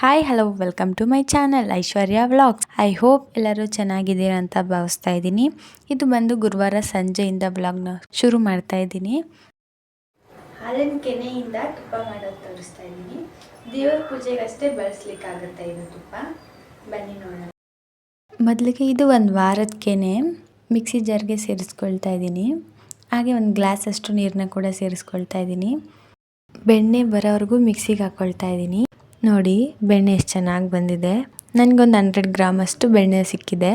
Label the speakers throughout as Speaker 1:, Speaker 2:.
Speaker 1: Hi hello welcome to my channel Aishwarya vlogs. I hope ಎಲ್ಲರೂ ಚೆನ್ನಾಗಿದ್ದೀರಾ ಅಂತ ಭಾವಿಸ್ತಾ ಇದ್ದೀನಿ. ಇದು ಬಂದು ಗುರುವಾರ ಸಂಜೆಯಿಂದ ವ್ಲಾಗ್ನ ಶುರು ಮಾಡ್ತಾ ಇದ್ದೀನಿ. ಹಾಲಿನ ಕೆನೆಯಿಂದ ತುಪ್ಪ ಮಾಡೋದು ತೋರಿಸ್ತಾ ಇದ್ದೀನಿ. ದೇವರ ಪೂಜೆಗಷ್ಟೇ ಬಳಸ್ಲಿಕ್ಕಾಗುತ್ತೆ ಇದು ತುಪ್ಪ. ಬನ್ನಿ ನೋಡೋಣ. ಮೊದಲಿಗೆ ಇದು ಒಂದು ವಾರದ ಕೆನೆ ಮಿಕ್ಸಿ ಜಾರ್ಗೆ ಸೇರಿಸ್ಕೊಳ್ತಾ ಇದ್ದೀನಿ. ಹಾಗೆ ಒಂದು ಗ್ಲಾಸ್ ಅಷ್ಟು ನೀರನ್ನ ಕೂಡ ಸೇರಿಸ್ಕೊಳ್ತಾ ಇದ್ದೀನಿ. ಬೆಣ್ಣೆ ಬರೋವರೆಗೂ ಮಿಕ್ಸಿಗೆ ಹಾಕ್ಕೊಳ್ತಾ ಇದ್ದೀನಿ. ನೋಡಿ ಬೆಣ್ಣೆ ಎಷ್ಟು ಚೆನ್ನಾಗಿ ಬಂದಿದೆ. ನನಗೊಂದು 100 ಗ್ರಾಮ್ ಅಷ್ಟು ಬೆಣ್ಣೆ ಸಿಕ್ಕಿದೆ.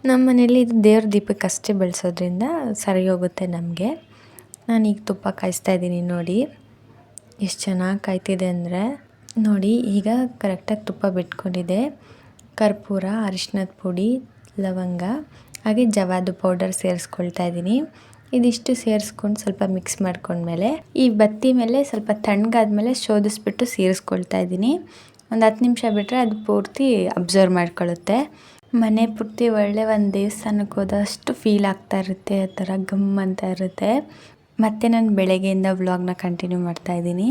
Speaker 1: ನಮ್ಮ ಮನೇಲಿ ಇದು ದೇವ್ರ ದೀಪಕ್ಕಷ್ಟೇ ಬಳಸೋದ್ರಿಂದ ಸರಿ ಹೋಗುತ್ತೆ ನಮಗೆ. ನಾನೀಗ ತುಪ್ಪ ಕಾಯಿಸ್ತಾ ಇದ್ದೀನಿ. ನೋಡಿ ಎಷ್ಟು ಚೆನ್ನಾಗಿ ಕಾಯ್ತಿದೆ ಅಂದರೆ ನೋಡಿ. ಈಗ ಕರೆಕ್ಟಾಗಿ ತುಪ್ಪ ಬಿಟ್ಕೊಂಡಿದೆ. ಕರ್ಪೂರ, ಅರಿಶಿನದ ಪುಡಿ, ಲವಂಗ ಹಾಗೆ ಜವಾದು ಪೌಡರ್ ಸೇರಿಸ್ಕೊಳ್ತಾ ಇದ್ದೀನಿ. ಇದಿಷ್ಟು ಸೇರಿಸ್ಕೊಂಡು ಸ್ವಲ್ಪ ಮಿಕ್ಸ್ ಮಾಡ್ಕೊಂಡ್ಮೇಲೆ ಈ ಬತ್ತಿ ಮೇಲೆ ಸ್ವಲ್ಪ ತಣ್ಣಗಾದ್ಮೇಲೆ ಶೋಧಿಸ್ಬಿಟ್ಟು ಸೇರಿಸ್ಕೊಳ್ತಾ ಇದ್ದೀನಿ. ಒಂದು 10 ನಿಮಿಷ ಬಿಟ್ಟರೆ ಅದು ಪೂರ್ತಿ ಅಬ್ಸರ್ವ್ ಮಾಡ್ಕೊಳ್ಳುತ್ತೆ. ಮನೆ ಪೂರ್ತಿ ಒಳ್ಳೆ ಒಂದು ದೇವಸ್ಥಾನಕ್ಕೆ ಹೋದಷ್ಟು ಫೀಲ್ ಆಗ್ತಾ ಇರುತ್ತೆ. ಆ ಥರ ಗಮ್ ಅಂತ ಇರುತ್ತೆ. ಮತ್ತು ನಾನು ಬೆಳಗ್ಗೆಯಿಂದ ವ್ಲಾಗ್ನ ಕಂಟಿನ್ಯೂ ಮಾಡ್ತಾಯಿದ್ದೀನಿ.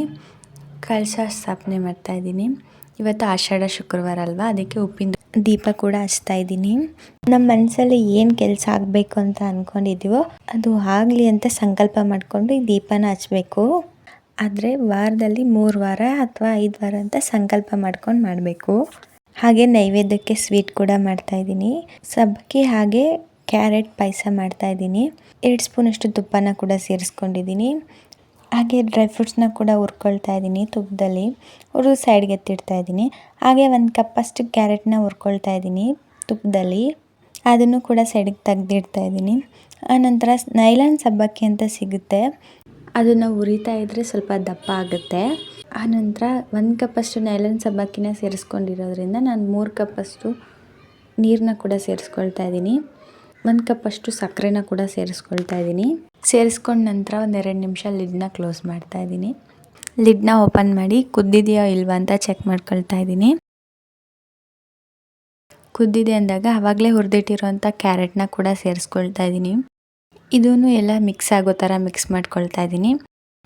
Speaker 1: ಕಳಶ ಸ್ಥಾಪನೆ ಮಾಡ್ತಾಯಿದ್ದೀನಿ. ಇವತ್ತು ಆಷಾಢ ಶುಕ್ರವಾರ ಅಲ್ವಾ, ಅದಕ್ಕೆ ಉಪ್ಪಿನ ದೀಪ ಕೂಡ ಹಚ್ತಾ ಇದ್ದೀನಿ. ನಮ್ಮ ಮನಸ್ಸಲ್ಲಿ ಏನು ಕೆಲಸ ಆಗಬೇಕು ಅಂತ ಅಂದ್ಕೊಂಡಿದ್ದೀವೋ ಅದು ಆಗಲಿ ಅಂತ ಸಂಕಲ್ಪ ಮಾಡಿಕೊಂಡು ಈ ದೀಪನ ಹಚ್ಚಬೇಕು. ಆದರೆ ವಾರದಲ್ಲಿ 3 ವಾರ ಅಥವಾ 5 ವಾರ ಅಂತ ಸಂಕಲ್ಪ ಮಾಡ್ಕೊಂಡು ಮಾಡಬೇಕು. ಹಾಗೆ ನೈವೇದ್ಯಕ್ಕೆ ಸ್ವೀಟ್ ಕೂಡ ಮಾಡ್ತಾಯಿದ್ದೀನಿ. ಸಬ್ಬಕ್ಕಿ ಹಾಗೆ ಕ್ಯಾರೆಟ್ ಪಾಯಸ ಮಾಡ್ತಾಯಿದ್ದೀನಿ. 2 ಸ್ಪೂನಷ್ಟು ತುಪ್ಪನ ಕೂಡ ಸೇರಿಸ್ಕೊಂಡಿದ್ದೀನಿ. ಹಾಗೆ ಡ್ರೈ ಫ್ರೂಟ್ಸ್ನ ಕೂಡ ಹುರ್ಕೊಳ್ತಾ ಇದ್ದೀನಿ ತುಪ್ಪದಲ್ಲಿ. ಸೈಡ್ಗೆ ಎತ್ತಿಡ್ತಾ ಇದ್ದೀನಿ. ಹಾಗೆ 1 ಕಪ್ಪಷ್ಟು ಕ್ಯಾರೆಟ್ನ ಹುರ್ಕೊಳ್ತಾ ಇದ್ದೀನಿ ತುಪ್ಪದಲ್ಲಿ. ಅದನ್ನು ಕೂಡ ಸೈಡಿಗೆ ತೆಗೆದಿಡ್ತಾ ಇದ್ದೀನಿ. ಆನಂತರ ನೈಲಾನ್ ಸಬ್ಬಕ್ಕಿ ಅಂತ ಸಿಗುತ್ತೆ, ಅದನ್ನು ಹುರಿತಾ ಇದ್ದರೆ ಸ್ವಲ್ಪ ದಪ್ಪ ಆಗುತ್ತೆ. ಆನಂತರ 1 ಕಪ್ಪಷ್ಟು ನೈಲಾನ್ ಸಬ್ಬಕ್ಕಿನ ಸೇರಿಸ್ಕೊಂಡಿರೋದ್ರಿಂದ ನಾನು 3 ಕಪ್ಪಷ್ಟು ನೀರನ್ನ ಕೂಡ ಸೇರಿಸ್ಕೊಳ್ತಾ ಇದ್ದೀನಿ. 1 ಕಪ್ಪಷ್ಟು ಸಕ್ಕರೆನ ಕೂಡ ಸೇರಿಸ್ಕೊಳ್ತಾ ಇದ್ದೀನಿ. ಸೇರಿಸ್ಕೊಂಡ ನಂತರ ಒಂದು 2 ನಿಮಿಷ ಲಿಡ್ನ ಕ್ಲೋಸ್ ಮಾಡ್ತಾ ಇದ್ದೀನಿ. ಲಿಡ್ನ ಓಪನ್ ಮಾಡಿ ಕುದ್ದಿದೆಯೋ ಇಲ್ವಾ ಅಂತ ಚೆಕ್ ಮಾಡ್ಕೊಳ್ತಾ ಇದ್ದೀನಿ. ಕುದ್ದಿದೆ ಅಂದಾಗ ಆವಾಗಲೇ ಹುರಿದಿಟ್ಟಿರೋಂಥ ಕ್ಯಾರೆಟ್ನ ಕೂಡ ಸೇರಿಸ್ಕೊಳ್ತಾ ಇದ್ದೀನಿ. ಇದೂ ಎಲ್ಲ ಮಿಕ್ಸ್ ಆಗೋ ಥರ ಮಿಕ್ಸ್ ಮಾಡ್ಕೊಳ್ತಾ ಇದ್ದೀನಿ.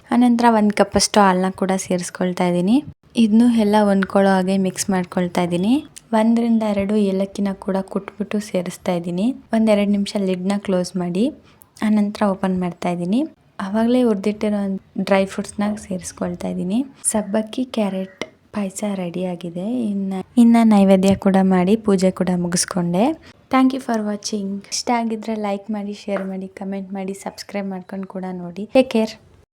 Speaker 1: ಆನಂತರ 1 ಕಪ್ಪಷ್ಟು ಹಾಲನ್ನ ಕೂಡ ಸೇರಿಸ್ಕೊಳ್ತಾ ಇದ್ದೀನಿ. ಇದನ್ನು ಎಲ್ಲ ಹೊಂದ್ಕೊಳ್ಳೋ ಹಾಗೆ ಮಿಕ್ಸ್ ಮಾಡ್ಕೊಳ್ತಾ ಇದ್ದೀನಿ. 1 ರಿಂದ 2 ಏಲಕ್ಕಿನ ಕೂಡ ಕುಟ್ಬಿಟ್ಟು ಸೇರಿಸ್ತಾ ಇದ್ದೀನಿ. 1-2 ನಿಮಿಷ ಲಿಡ್ನ ಕ್ಲೋಸ್ ಮಾಡಿ ಆನಂತರ ಓಪನ್ ಮಾಡ್ತಾ ಇದ್ದೀನಿ. ಆವಾಗಲೇ ಹುರಿದಿಟ್ಟಿರೋ ಡ್ರೈ ಫ್ರೂಟ್ಸ್ನ ಸೇರಿಸ್ಕೊಳ್ತಾ ಇದ್ದೀನಿ. ಸಬ್ಬಕ್ಕಿ ಕ್ಯಾರೆಟ್ ಪಾಯಸ ರೆಡಿಯಾಗಿದೆ. ಇನ್ನು ನೈವೇದ್ಯ ಕೂಡ ಮಾಡಿ ಪೂಜೆ ಕೂಡ ಮುಗಿಸ್ಕೊಂಡೆ. Thank you for watching. ಇಷ್ಟ ಆಗಿದ್ರೆ ಲೈಕ್ ಮಾಡಿ, ಶೇರ್ ಮಾಡಿ, ಕಮೆಂಟ್ ಮಾಡಿ, ಸಬ್ಸ್ಕ್ರೈಬ್ ಮಾಡ್ಕೊಂಡು ಕೂಡ ನೋಡಿ. Take care.